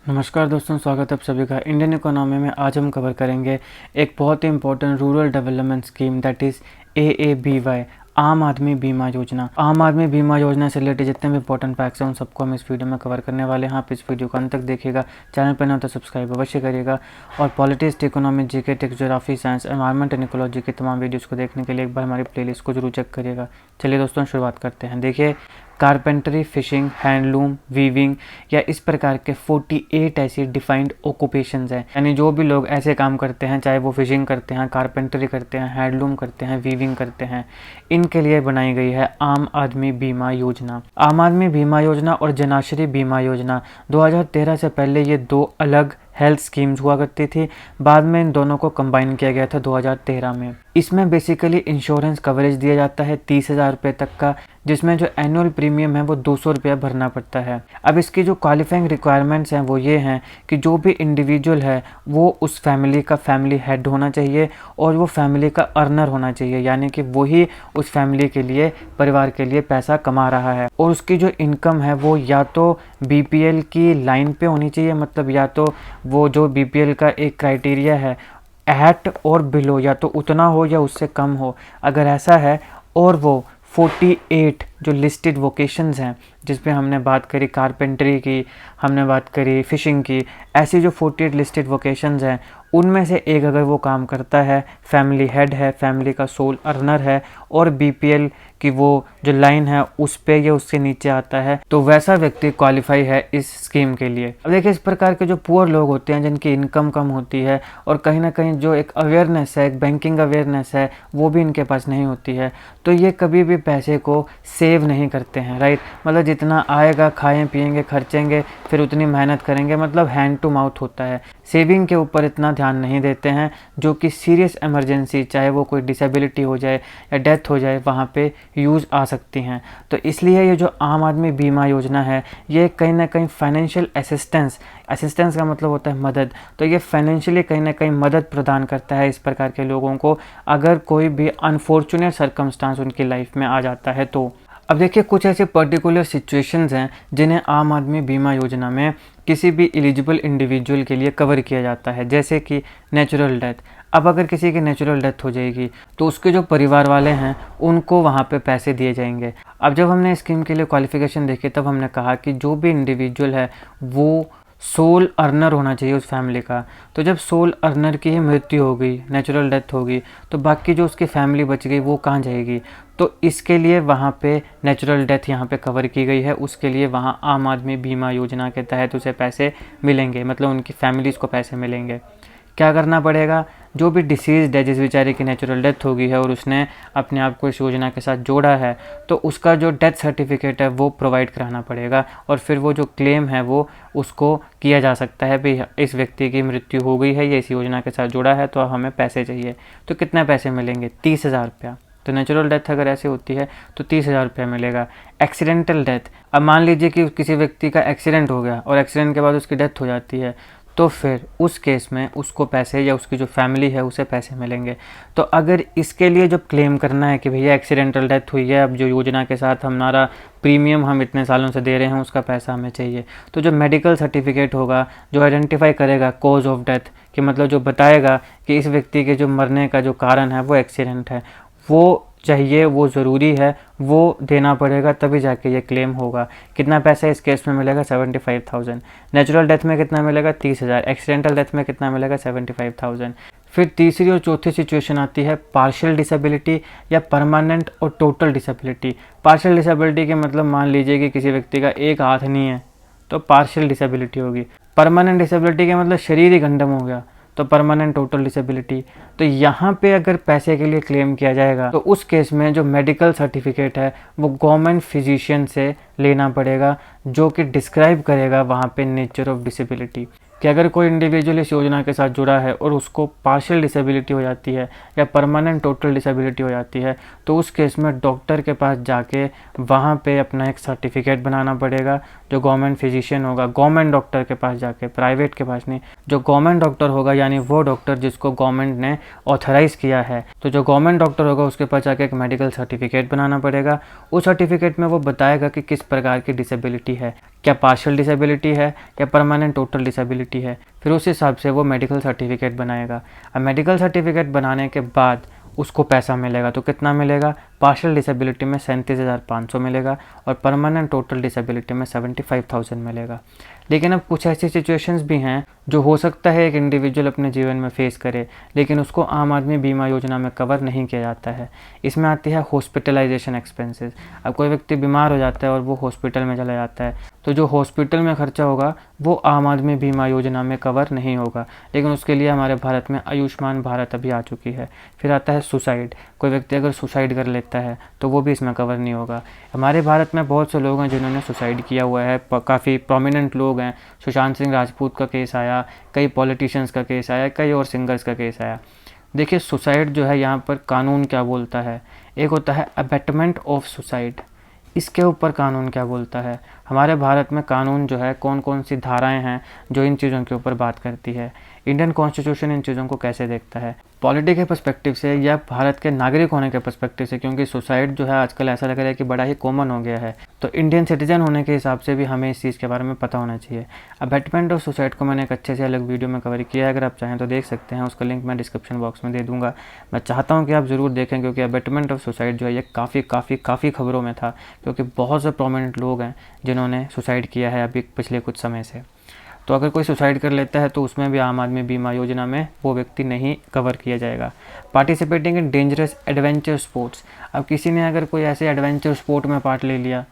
नमस्कार दोस्तों, स्वागत है आप सभी का इंडियन इकोनॉमी में। आज हम कवर करेंगे एक बहुत ही important rural development scheme, that is AABY, Aam आदमी बीमा योजना। आम आदमी बीमा योजना से रिलेटेड जितने भी इंपॉर्टेंट फैक्ट्स हैं उन सबको हम इस वीडियो में कवर करने वाले हैं। आप इस वीडियो को अंत तक देखिएगा। चैनल पर न हो तो सब्सक्राइब अवश्य करिएगा और politics, economy, GK, tech, geography, science, environment and ecology की तमाम वीडियोज़ को देखने के लिए एक बार हमारी प्लेलिस्ट को जरूर चेक करिएगा। चलिए दोस्तों, शुरुआत करते हैं। देखिए, कारपेंटरी, फिशिंग, हैंडलूम, वीविंग या इस प्रकार के 48 ऐसी डिफाइंड ऑक्यूपेशंस हैं, यानी जो भी लोग ऐसे काम करते हैं, चाहे वो फिशिंग करते हैं, कारपेंटरी करते हैं, हैंडलूम करते हैं, वीविंग करते हैं, इनके लिए बनाई गई है आम आदमी बीमा योजना। आम आदमी बीमा योजना और जनाश्री बीमा योजना 2013 से पहले ये दो अलग हेल्थ स्कीम्स हुआ करती थी। बाद में इन दोनों को कंबाइन किया गया था 2013 में। इसमें बेसिकली इंश्योरेंस कवरेज दिया जाता है 30,000 रुपये तक का, जिसमें जो एनुअल प्रीमियम है वो 200 रुपया भरना पड़ता है। अब इसकी जो क्वालिफाइंग रिक्वायरमेंट्स हैं वो ये हैं कि जो भी इंडिविजुअल है वो उस फैमिली का फैमिली हेड होना चाहिए और वो फैमिली का अर्नर होना चाहिए, यानी कि वही उस फैमिली के लिए, परिवार के लिए पैसा कमा रहा है। और उसकी जो इनकम है वो या तो BPL की लाइन पे होनी चाहिए, मतलब या तो वो जो BPL का एक क्राइटेरिया है एट और बिलो, या तो उतना हो या उससे कम हो। अगर ऐसा है और वो 48 जो लिस्टेड वोकेशंस हैं, जिसमें हमने बात करी कारपेंटरी की, हमने बात करी फिशिंग की, ऐसी जो 48 लिस्टेड वोकेशंस हैं उनमें से एक अगर वो काम करता है, फैमिली हेड है, फैमिली का सोल अर्नर है और BPL की वो जो लाइन है उस पे या उससे नीचे आता है, तो वैसा व्यक्ति क्वालिफाई है इस स्कीम के लिए। अब देखिए, इस प्रकार के जो पुअर लोग होते हैं, जिनकी इनकम कम होती है और कहीं ना कहीं जो एक अवेयरनेस है, एक बैंकिंग अवेयरनेस है, वो भी इनके पास नहीं होती है, तो ये कभी भी पैसे को सेव नहीं करते हैं, राइट। मतलब जितना आएगा खाएं पिएंगे खर्चेंगे, फिर उतनी मेहनत करेंगे, मतलब हैंड टू माउथ होता है। सेविंग के ऊपर इतना ध्यान नहीं देते हैं, जो कि सीरियस इमरजेंसी, चाहे वो कोई डिसेबिलिटी हो जाए या डेथ हो जाए, वहाँ पे यूज़ आ सकती हैं। तो इसलिए ये जो आम आदमी बीमा योजना है, ये कहीं ना कहीं फाइनेंशियल असिस्टेंस का मतलब होता है मदद, तो ये फाइनेंशियली कहीं ना कहीं मदद प्रदान करता है इस प्रकार के लोगों को, अगर कोई भी अनफॉर्चुनेट सर्कमस्टांस उनकी लाइफ में आ जाता है तो। अब देखिए, कुछ ऐसे पर्टिकुलर सिचुएशंस हैं जिन्हें आम आदमी बीमा योजना में किसी भी एलिजिबल इंडिविजुअल के लिए कवर किया जाता है, जैसे कि नेचुरल डेथ। अब अगर किसी की नेचुरल डेथ हो जाएगी तो उसके जो परिवार वाले हैं उनको वहाँ पे पैसे दिए जाएंगे। अब जब हमने स्कीम के लिए क्वालिफिकेशन देखी तब हमने कहा कि जो भी इंडिविजुअल है वो सोल अर्नर होना चाहिए उस फैमिली का। तो जब सोल अर्नर की ही मृत्यु हो गई, नेचुरल डेथ होगी, तो बाकी जो उसकी फैमिली बच गई वो कहाँ जाएगी? तो इसके लिए वहाँ पे नेचुरल डेथ यहाँ पे कवर की गई है, उसके लिए वहाँ आम आदमी बीमा योजना के तहत उसे पैसे मिलेंगे, मतलब उनकी फैमिलीज़ को पैसे मिलेंगे। क्या करना पड़ेगा? जो भी डिसीज़ है, जिस बेचारे की नेचुरल डेथ हो गई है और उसने अपने आप को इस योजना के साथ जोड़ा है, तो उसका जो डेथ सर्टिफिकेट है वो प्रोवाइड कराना पड़ेगा और फिर वो जो क्लेम है वो उसको किया जा सकता है, भाई इस व्यक्ति की मृत्यु हो गई है, ये इस योजना के साथ जुड़ा है, तो हमें पैसे चाहिए। तो कितने पैसे मिलेंगे? 30,000 रुपया। तो नेचुरल डेथ अगर ऐसी होती है तो 30,000 रुपया मिलेगा। एक्सीडेंटल डेथ, अब मान लीजिए कि किसी व्यक्ति का एक्सीडेंट हो गया और एक्सीडेंट के बाद उसकी डेथ हो जाती है, तो फिर उस केस में उसको पैसे, या उसकी जो फैमिली है उसे पैसे मिलेंगे। तो अगर इसके लिए जब क्लेम करना है कि भैया एक्सीडेंटल डेथ हुई है, अब जो योजना के साथ हमारा प्रीमियम हम इतने सालों से दे रहे हैं उसका पैसा हमें चाहिए, तो जो मेडिकल सर्टिफिकेट होगा जो आइडेंटिफाई करेगा कॉज ऑफ डेथ, कि मतलब जो बताएगा कि इस व्यक्ति के जो मरने का जो कारण है वो एक्सीडेंट है, वो चाहिए, वो ज़रूरी है, वो देना पड़ेगा, तभी जाके ये क्लेम होगा। कितना पैसा इस केस में मिलेगा? 75,000। नेचुरल डेथ में कितना मिलेगा? 30,000। एक्सीडेंटल डेथ में कितना मिलेगा? 75,000। फिर तीसरी और चौथी सिचुएशन आती है पार्शियल डिसेबिलिटी या परमानेंट और टोटल डिसेबिलिटी। पार्शियल डिसेबिलिटी के मतलब मान लीजिए कि किसी व्यक्ति का एक हाथ नहीं है तो पार्शियल डिसेबिलिटी होगी। परमानेंट डिसेबिलिटी के मतलब शरीर ही गंडम हो गया, तो परमानेंट टोटल डिसेबिलिटी। तो यहाँ पे अगर पैसे के लिए क्लेम किया जाएगा तो उस केस में जो मेडिकल सर्टिफिकेट है वो गवर्नमेंट फिजिशियन से लेना पड़ेगा, जो कि डिस्क्राइब करेगा वहाँ पे नेचर ऑफ डिसेबिलिटी, कि अगर कोई इंडिविजुअल इस योजना के साथ जुड़ा है और उसको पार्शियल डिसेबिलिटी हो जाती है या परमानेंट टोटल डिसेबिलिटी हो जाती है, तो उस केस में डॉक्टर के पास जाके वहाँ पे अपना एक सर्टिफिकेट बनाना पड़ेगा। जो गवर्नमेंट फिजिशियन होगा, गवर्नमेंट डॉक्टर के पास जाके, प्राइवेट के पास नहीं, जो गवर्नमेंट डॉक्टर होगा यानी वो डॉक्टर जिसको गवर्नमेंट ने ऑथराइज किया है, तो जो गवर्नमेंट डॉक्टर होगा उसके पास जाके एक मेडिकल सर्टिफिकेट बनाना पड़ेगा। उस सर्टिफिकेट में वो बताएगा कि किस प्रकार की डिसेबिलिटी है, क्या पार्शियल डिसेबिलिटी है या परमानेंट टोटल डिसेबिलिटी है। फिर उस हिसाब से वो मेडिकल सर्टिफिकेट बनाएगा। अब मेडिकल सर्टिफिकेट बनाने के बाद उसको पैसा मिलेगा, तो कितना मिलेगा, पार्शियल डिसेबिलिटी में 37,500 मिलेगा और परमानेंट टोटल डिसेबिलिटी में 75,000 मिलेगा। लेकिन अब कुछ ऐसी सिचुएशंस भी हैं जो हो सकता है एक इंडिविजुअल अपने जीवन में फेस करे, लेकिन उसको आम आदमी बीमा योजना में कवर नहीं किया जाता है। इसमें आती है हॉस्पिटलाइजेशन एक्सपेंसेस। अब कोई व्यक्ति बीमार हो जाता है और वो हॉस्पिटल में चला जाता है, तो जो हॉस्पिटल में खर्चा होगा वो आम आदमी बीमा योजना में कवर नहीं होगा, लेकिन उसके लिए हमारे भारत में आयुष्मान भारत अभी आ चुकी है। फिर आता है सुसाइड। कोई व्यक्ति अगर सुसाइड कर लेता है तो वो भी इसमें कवर नहीं होगा। हमारे भारत में बहुत से लोग हैं जिन्होंने सुसाइड किया हुआ है, काफ़ी प्रोमिनेंट लोग हैं। सुशांत सिंह राजपूत का केस आया, कई पॉलिटिशियंस का केस आया, कई और सिंगर्स का केस आया। देखिए सुसाइड जो है, यहाँ पर कानून क्या बोलता है, एक होता है अबेटमेंट ऑफ सुसाइड, इसके ऊपर कानून क्या बोलता है। हमारे भारत में कानून जो है, कौन कौन सी धाराएं हैं जो इन चीज़ों के ऊपर बात करती है, इंडियन कॉन्स्टिट्यूशन इन चीज़ों को कैसे देखता है, पॉलिटी के पर्सपेक्टिव से या भारत के नागरिक होने के पर्सपेक्टिव से, क्योंकि सुसाइड जो है आजकल ऐसा लग रहा है कि बड़ा ही कॉमन हो गया है, तो इंडियन सिटीजन होने के हिसाब से भी हमें इस चीज़ के बारे में पता होना चाहिए। अबेटमेंट ऑफ सुसाइड को मैंने एक अच्छे से अलग वीडियो में कवर किया है, अगर आप चाहें तो देख सकते हैं, उसका लिंक मैं डिस्क्रिप्शन बॉक्स में दे दूँगा। मैं चाहता हूँ कि आप ज़रूर देखें, क्योंकि अबेटमेंट ऑफ सुसाइड जो है ये काफ़ी खबरों में था, क्योंकि बहुत से प्रोमिनेंट लोग हैं जिन्होंने सुसाइड किया है अभी पिछले कुछ समय से। तो अगर कोई सुसाइड कर लेता है तो उसमें भी आम आदमी बीमा योजना में वो व्यक्ति नहीं कवर किया जाएगा। Participating in dangerous adventure sports. अब किसी ने अगर कोई ऐसे एडवेंचर स्पोर्ट में पार्ट ले लिया,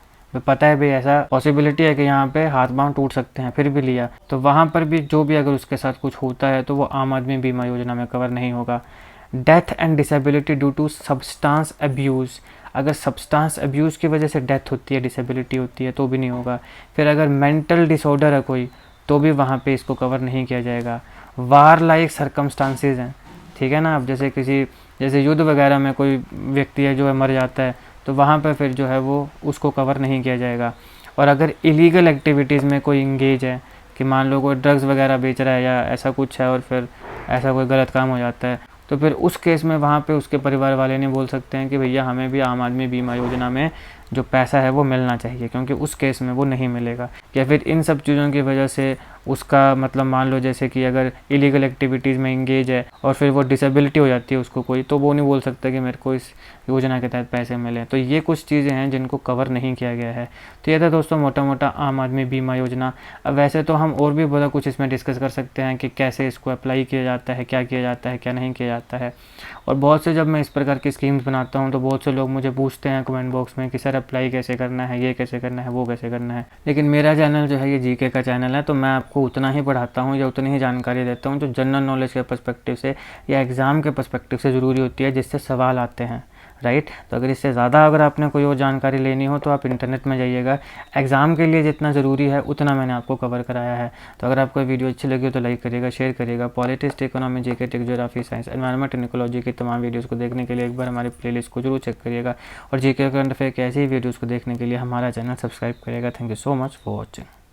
पता है भाई ऐसा पॉसिबिलिटी है कि यहाँ पे हाथ पांव टूट सकते हैं, फिर भी लिया, तो वहाँ पर भी जो भी अगर उसके साथ कुछ होता है तो वो आम आदमी बीमा योजना में कवर नहीं होगा। Death and disability due to substance abuse. अगर सब्सटेंस अब्यूज़ की वजह से डेथ होती है, डिसेबिलिटी होती है, तो भी नहीं होगा। फिर अगर मेंटल डिसऑर्डर है कोई, तो भी वहाँ पे इसको कवर नहीं किया जाएगा। वार लाइक सर्कमस्टांसेस हैं, ठीक है ना। अब जैसे युद्ध वगैरह में कोई व्यक्ति है जो है मर जाता है, तो वहाँ पे फिर जो है वो उसको कवर नहीं किया जाएगा। और अगर इलीगल एक्टिविटीज़ में कोई इंगेज है, कि मान लो कोई ड्रग्स वगैरह बेच रहा है या ऐसा कुछ है और फिर ऐसा कोई गलत काम हो जाता है, तो फिर उस केस में वहाँ पे उसके परिवार वाले नहीं बोल सकते हैं कि भैया हमें भी आम आदमी बीमा योजना में जो पैसा है वो मिलना चाहिए, क्योंकि उस केस में वो नहीं मिलेगा। या फिर इन सब चीज़ों की वजह से उसका मतलब मान लो जैसे कि अगर इलीगल एक्टिविटीज़ में इंगेज है और फिर वो डिसेबिलिटी हो जाती है उसको कोई, तो वो नहीं बोल सकता कि मेरे को इस योजना के तहत पैसे मिले। तो ये कुछ चीज़ें हैं जिनको कवर नहीं किया गया है। तो ये था दोस्तों मोटा मोटा आम आदमी बीमा योजना। अब वैसे तो हम और भी बहुत कुछ इसमें डिस्कस कर सकते हैं कि कैसे इसको अप्लाई किया जाता है, क्या किया जाता है, क्या नहीं किया जाता है। और बहुत से जब मैं इस प्रकार की स्कीम्स बनाता हूँ तो बहुत से लोग मुझे पूछते हैं कमेंट बॉक्स में कि सर अप्लाई कैसे करना है, ये कैसे करना है, वो कैसे करना है। लेकिन मेरा चैनल जो है ये जीके का चैनल है, तो मैं आपको उतना ही पढ़ाता हूँ या उतनी ही जानकारी देता हूँ जो जनरल नॉलेज के पर्सपेक्टिव से या एग्ज़ाम के पर्सपेक्टिव से ज़रूरी होती है, जिससे सवाल आते हैं, राइट। तो अगर इससे ज़्यादा अगर आपने कोई और जानकारी लेनी हो तो आप इंटरनेट में जाइएगा। एग्ज़ाम के लिए जितना ज़रूरी है उतना मैंने आपको कवर कराया है। तो अगर आपको वीडियो अच्छी लगी हो तो लाइक करिएगा, शेयर करिएगा। Politics, economy, GK, tech, geography, science, environment and ecology की तमाम वीडियोज़ को देखने के लिए एक बार हमारे प्लेलिस्ट को जरूर चेक करिएगा। और जीके करंट अफेयर के ऐसी ही वीडियोज़ को देखने के लिए हमारा चैनल सब्सक्राइब करिएगा। Thank you so much for watching.